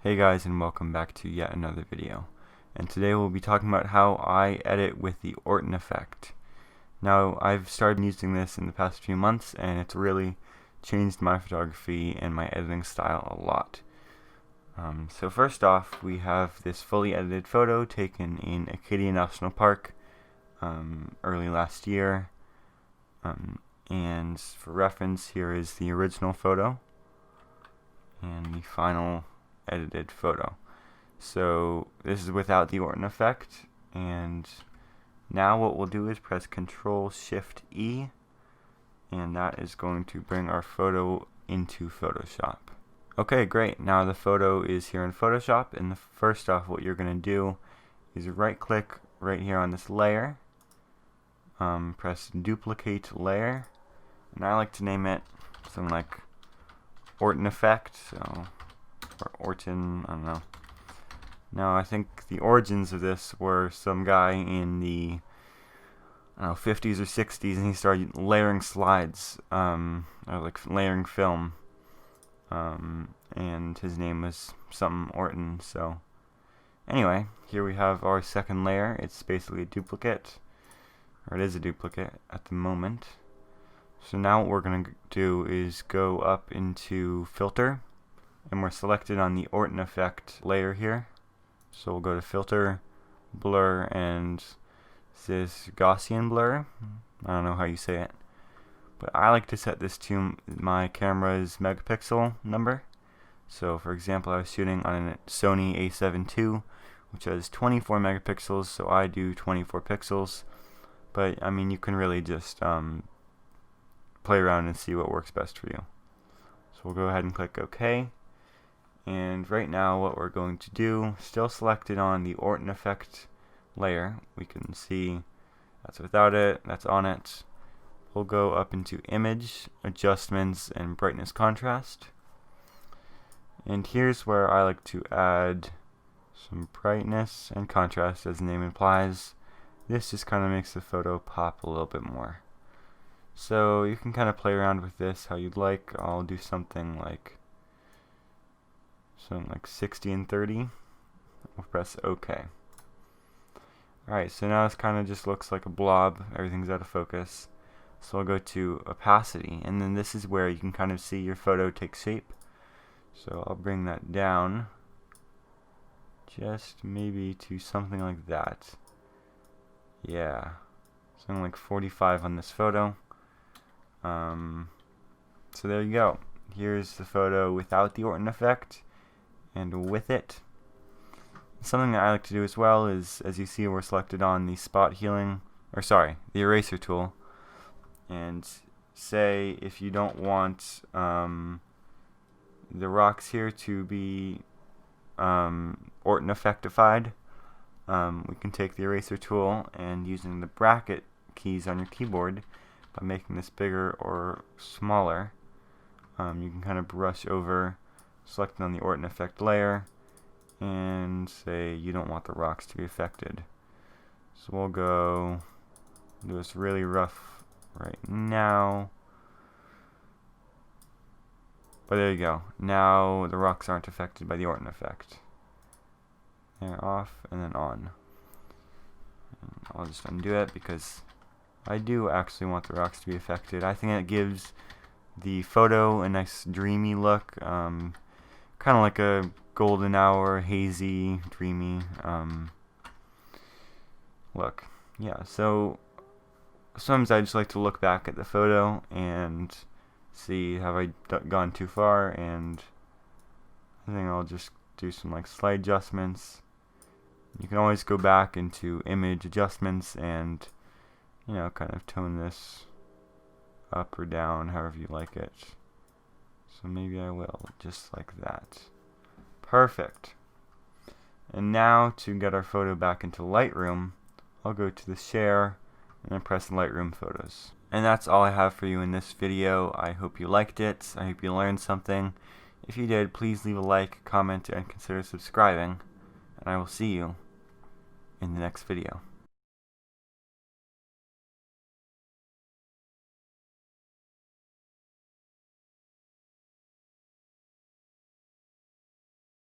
Hey guys, and welcome back to yet another video. And today we'll be talking about how I edit with the Orton Effect. Now, I've started using this in the past few months and it's really changed my photography and my editing style a lot. So first off, we have this fully edited photo taken in Acadia National Park early last year. And for reference, here is the original photo and the final edited photo. So this is without the Orton Effect, and now what we'll do is press Control-Shift-E, and that is going to bring our photo into Photoshop. Okay, great. Now the photo is here in Photoshop, and first off, what you're going to do is right click right here on this layer, press Duplicate Layer, and I like to name it something like Orton Effect, or Orton, I don't know. Now, I think the origins of this were some guy in the 50s or 60s, and he started layering slides, or like layering film, and his name was something Orton. So anyway, here we have our second layer. It's basically a duplicate, or it is a duplicate at the moment. So now what we're going to do is go up into Filter, and we're selected on the Orton Effect layer here. So we'll go to Filter, Blur, and this Gaussian Blur. I don't know how you say it, but I like to set this to my camera's megapixel number. So for example, I was shooting on a Sony a7 II, which has 24 megapixels, so I do 24 pixels. But I mean, you can really just play around and see what works best for you. So we'll go ahead and click OK. And right now what we're going to do, still selected on the Orton Effect layer, we can see that's without it, that's on it. We'll go up into Image, Adjustments, and Brightness Contrast. And here's where I like to add some brightness and contrast, as the name implies. This just kind of makes the photo pop a little bit more. So you can kind of play around with this how you'd like. I'll do something like 60 and 30. We'll press OK. Alright, so now this kind of just looks like a blob. Everything's out of focus. So I'll go to opacity, and then this is where you can kind of see your photo take shape. So I'll bring that down just maybe to something like that. Yeah, something like 45 on this photo. So there you go. Here's the photo without the Orton Effect, and with it. Something that I like to do as well is, as you see, we're selected on the spot healing, the eraser tool, and say if you don't want the rocks here to be Orton Effectified, we can take the eraser tool and using the bracket keys on your keyboard, by making this bigger or smaller, you can kind of brush over, selecting on the Orton Effect layer, and say you don't want the rocks to be affected. So we'll go do this really rough right now. But there you go. Now the rocks aren't affected by the Orton Effect. They're off and then on. And I'll just undo it because I do actually want the rocks to be affected. I think it gives the photo a nice dreamy look, kind of like a golden hour, hazy, dreamy look. Yeah, so sometimes I just like to look back at the photo and see have I gone too far, and I think I'll just do some like slight adjustments. You can always go back into image adjustments and kind of tone this up or down however you like it. So maybe I will, just like that. Perfect. And now to get our photo back into Lightroom, I'll go to the share and then press Lightroom photos. And that's all I have for you in this video. I hope you liked it. I hope you learned something. If you did, please leave a like, comment, and consider subscribing. And I will see you in the next video.